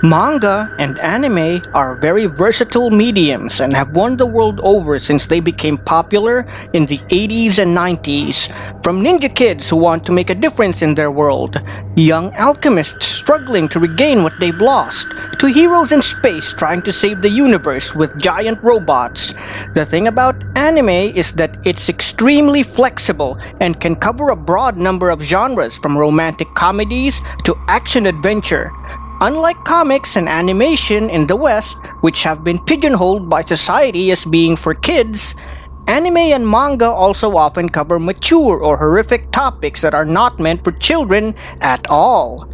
Manga and anime are very versatile mediums and have won the world over since they became popular in the 80s and 90s. From ninja kids who want to make a difference in their world, young alchemists struggling to regain what they've lost, to heroes in space trying to save the universe with giant robots. The thing about anime is that it's extremely flexible and can cover a broad number of genres from romantic comedies to action-adventure. Unlike comics and animation in the West, which have been pigeonholed by society as being for kids, anime and manga also often cover mature or horrific topics that are not meant for children at all.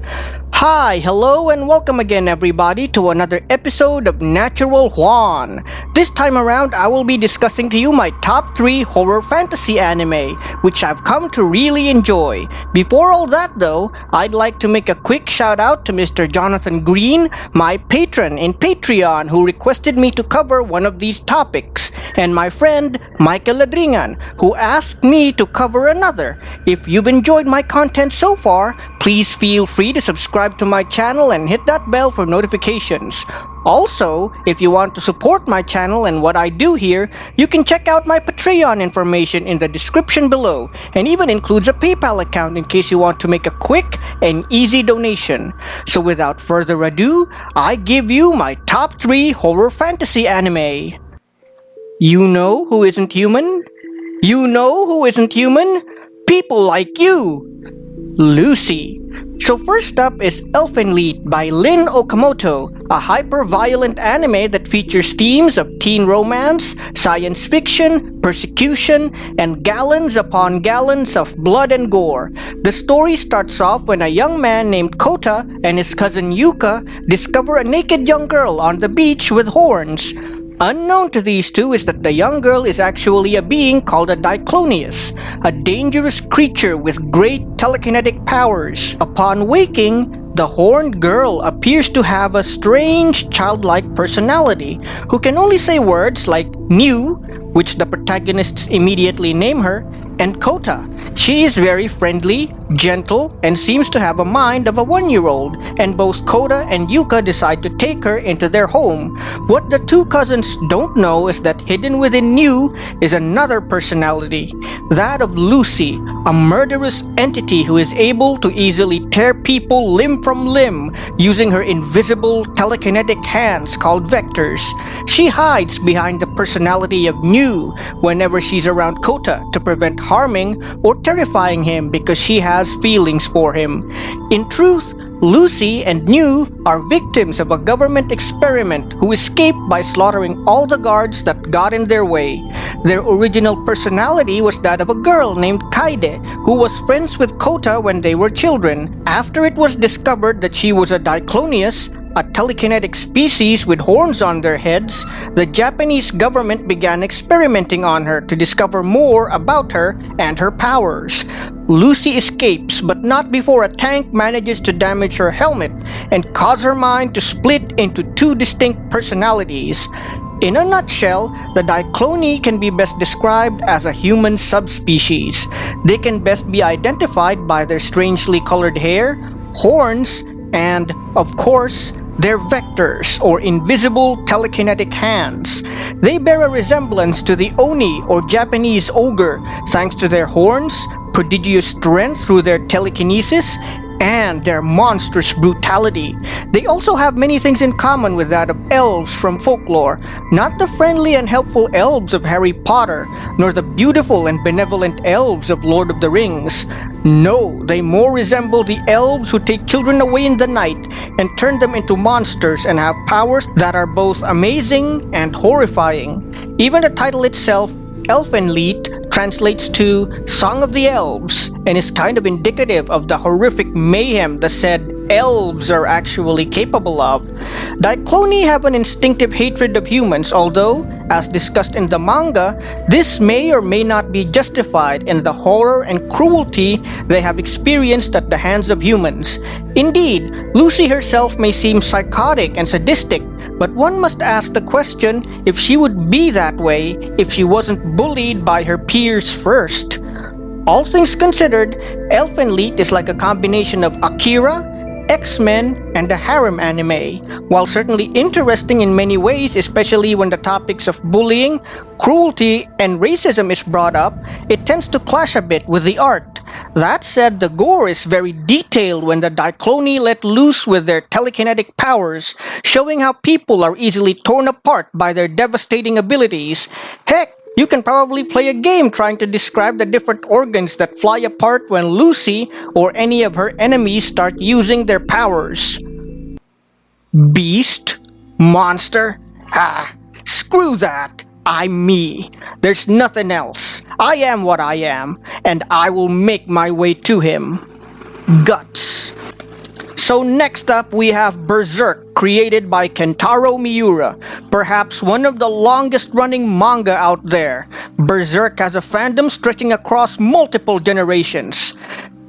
Hi, hello, and welcome again everybody to another episode of Natural Juan. This time around, I will be discussing to you my top 3 horror fantasy anime, which I've come to really enjoy. Before all that though, I'd like to make a quick shout out to Mr. Jonathan Green, my patron in Patreon, who requested me to cover one of these topics, and my friend Michael Ladringan, who asked me to cover another. If you've enjoyed my content so far, please feel free to subscribe to my channel and hit that bell for notifications. Also, if you want to support my channel and what I do here, you can check out my Patreon information in the description below, and even includes a PayPal account in case you want to make a quick and easy donation. So without further ado, I give you my top 3 horror fantasy anime. You know who isn't human? You know who isn't human? People like you! Lucy. So first up is Elfen by Lynn Okamoto, a hyper-violent anime that features themes of teen romance, science fiction, persecution, and gallons upon gallons of blood and gore. The story starts off when a young man named Kota and his cousin Yuka discover a naked young girl on the beach with horns. Unknown to these two is that the young girl is actually a being called a Diclonius, a dangerous creature with great telekinetic powers. Upon waking, the horned girl appears to have a strange childlike personality who can only say words like Myuu, which the protagonists immediately name her, and Kota. She is very friendly, gentle, and seems to have a mind of a 1-year-old, and both Kota and Yuka decide to take her into their home. What the two cousins don't know is that hidden within Myuu is another personality, that of Lucy, a murderous entity who is able to easily tear people limb from limb using her invisible telekinetic hands called vectors. She hides behind the personality of Myuu whenever she's around Kota to prevent harming or terrifying him because she has feelings for him. In truth, Lucy and Myuu are victims of a government experiment who escaped by slaughtering all the guards that got in their way. Their original personality was that of a girl named Kaide, who was friends with Kota when they were children. After it was discovered that she was a Diclonius, a telekinetic species with horns on their heads, the Japanese government began experimenting on her to discover more about her and her powers. Lucy escapes, but not before a tank manages to damage her helmet and cause her mind to split into 2 distinct personalities. In a nutshell, the Dicloni can be best described as a human subspecies. They can best be identified by their strangely colored hair, horns, and, of course, their vectors, or invisible telekinetic hands. They bear a resemblance to the Oni, or Japanese ogre, thanks to their horns, prodigious strength through their telekinesis, and their monstrous brutality. They also have many things in common with that of elves from folklore, not the friendly and helpful elves of Harry Potter, nor the beautiful and benevolent elves of Lord of the Rings. No, they more resemble the elves who take children away in the night and turn them into monsters and have powers that are both amazing and horrifying. Even the title itself, Elfen translates to Song of the Elves, and is kind of indicative of the horrific mayhem the said elves are actually capable of. Dicloni have an instinctive hatred of humans, although, as discussed in the manga, this may or may not be justified in the horror and cruelty they have experienced at the hands of humans. Indeed, Lucy herself may seem psychotic and sadistic, but one must ask the question if she would be that way if she wasn't bullied by her peers first. All things considered, Elfen is like a combination of Akira, X-Men, and the harem anime. While certainly interesting in many ways, especially when the topics of bullying, cruelty, and racism is brought up, it tends to clash a bit with the art. That said, the gore is very detailed when the Dicloni let loose with their telekinetic powers, showing how people are easily torn apart by their devastating abilities. Heck, you can probably play a game trying to describe the different organs that fly apart when Lucy or any of her enemies start using their powers. Beast? Monster? Ah, screw that. I'm me. There's nothing else. I am what I am, and I will make my way to him. Guts. So next up we have Berserk, created by Kentaro Miura, perhaps one of the longest running manga out there. Berserk has a fandom stretching across multiple generations.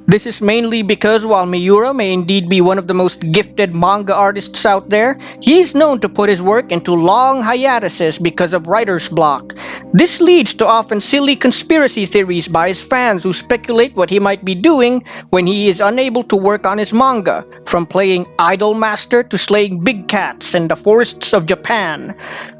This is mainly because while Miura may indeed be one of the most gifted manga artists out there, he's known to put his work into long hiatuses because of writer's block. This leads to often silly conspiracy theories by his fans who speculate what he might be doing when he is unable to work on his manga, from playing Idol Master to slaying big cats in the forests of Japan.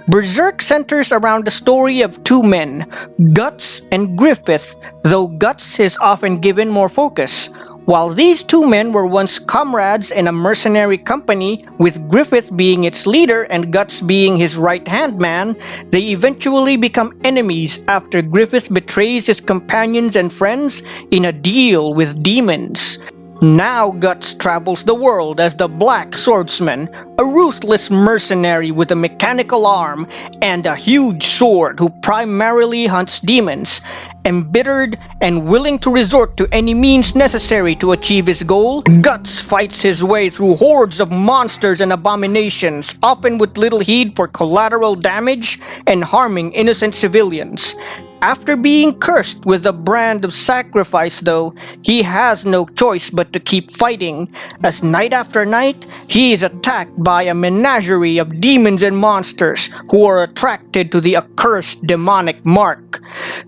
Berserk centers around the story of two men, Guts and Griffith, though Guts is often given more focus. While these two men were once comrades in a mercenary company, with Griffith being its leader and Guts being his right-hand man, they eventually become enemies after Griffith betrays his companions and friends in a deal with demons. Now Guts travels the world as the Black Swordsman, a ruthless mercenary with a mechanical arm and a huge sword who primarily hunts demons. Embittered and willing to resort to any means necessary to achieve his goal, Guts fights his way through hordes of monsters and abominations, often with little heed for collateral damage and harming innocent civilians. After being cursed with the brand of sacrifice, though, he has no choice but to keep fighting, as night after night, he is attacked by a menagerie of demons and monsters who are attracted to the accursed demonic mark.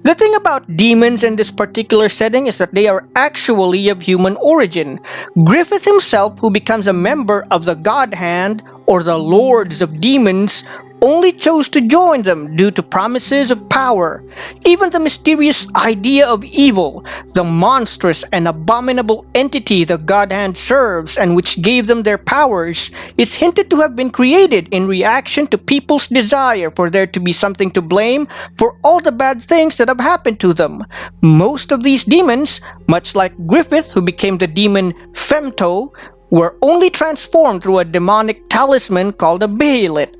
The thing about demons in this particular setting is that they are actually of human origin. Griffith himself, who becomes a member of the God Hand, or the Lords of Demons, only chose to join them due to promises of power. Even the mysterious idea of evil, the monstrous and abominable entity the God Hand serves and which gave them their powers, is hinted to have been created in reaction to people's desire for there to be something to blame for all the bad things that have happened to them. Most of these demons, much like Griffith, who became the demon Femto, were only transformed through a demonic talisman called a Behelit,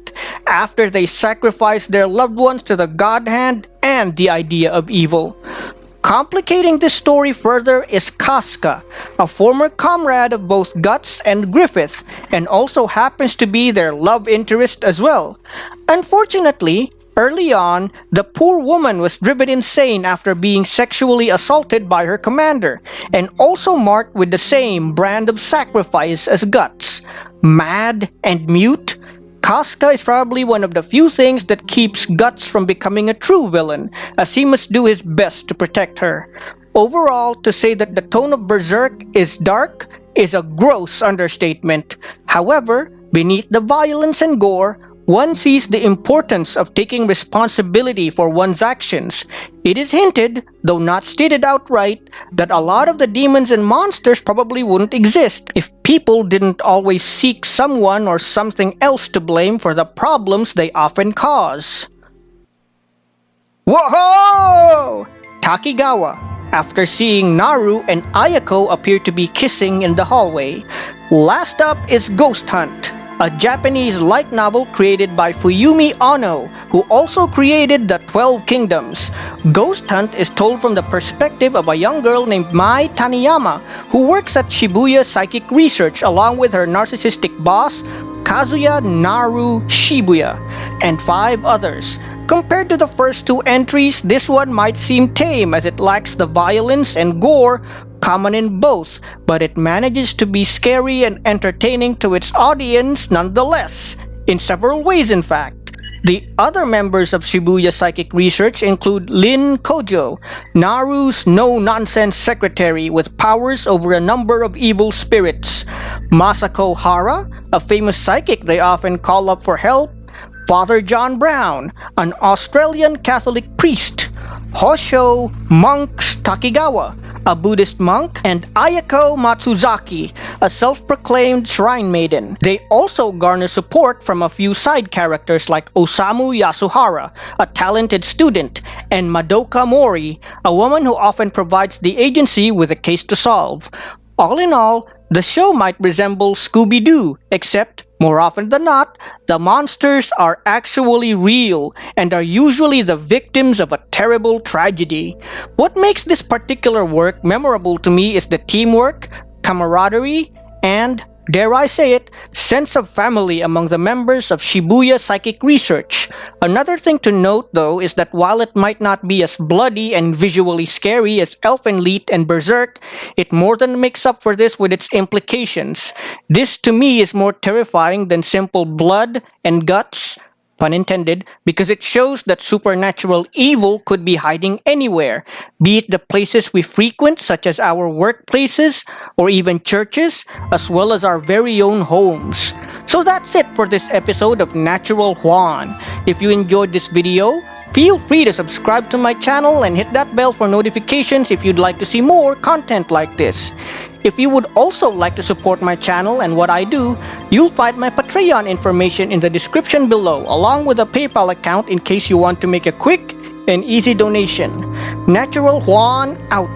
after they sacrificed their loved ones to the God Hand and the idea of evil. Complicating this story further is Casca, a former comrade of both Guts and Griffith, and also happens to be their love interest as well. Unfortunately, early on, the poor woman was driven insane after being sexually assaulted by her commander, and also marked with the same brand of sacrifice as Guts. Mad and mute, Casca is probably one of the few things that keeps Guts from becoming a true villain, as he must do his best to protect her. Overall, to say that the tone of Berserk is dark is a gross understatement. However, beneath the violence and gore, one sees the importance of taking responsibility for one's actions. It is hinted, though not stated outright, that a lot of the demons and monsters probably wouldn't exist if people didn't always seek someone or something else to blame for the problems they often cause. Whoa! Takigawa, after seeing Naru and Ayako appear to be kissing in the hallway. Last up is Ghost Hunt, a Japanese light novel created by Fuyumi Ono, who also created The 12 Kingdoms. Ghost Hunt is told from the perspective of a young girl named Mai Taniyama, who works at Shibuya Psychic Research along with her narcissistic boss, Kazuya Naru Shibuya, and 5 others. Compared to the first 2 entries, this one might seem tame as it lacks the violence and gore common in both, but it manages to be scary and entertaining to its audience nonetheless, in several ways in fact. The other members of Shibuya Psychic Research include Lynn Kojo, Naru's no-nonsense secretary with powers over a number of evil spirits, Masako Hara, a famous psychic they often call up for help, Father John Brown, an Australian Catholic priest, Hosho Monks Takigawa, a Buddhist monk, and Ayako Matsuzaki, a self-proclaimed shrine maiden. They also garner support from a few side characters like Osamu Yasuhara, a talented student, and Madoka Mori, a woman who often provides the agency with a case to solve. All in all, the show might resemble Scooby-Doo, except, more often than not, the monsters are actually real and are usually the victims of a terrible tragedy. What makes this particular work memorable to me is the teamwork, camaraderie, and, dare I say it, sense of family among the members of Shibuya Psychic Research. Another thing to note, though, is that while it might not be as bloody and visually scary as Elfen and Berserk, it more than makes up for this with its implications. This, to me, is more terrifying than simple blood and guts, pun intended, because it shows that supernatural evil could be hiding anywhere, be it the places we frequent, such as our workplaces, or even churches, as well as our very own homes. So that's it for this episode of Natural Juan. If you enjoyed this video, feel free to subscribe to my channel and hit that bell for notifications if you'd like to see more content like this. If you would also like to support my channel and what I do, you'll find my Patreon information in the description below, along with a PayPal account in case you want to make a quick and easy donation. Natural Juan out.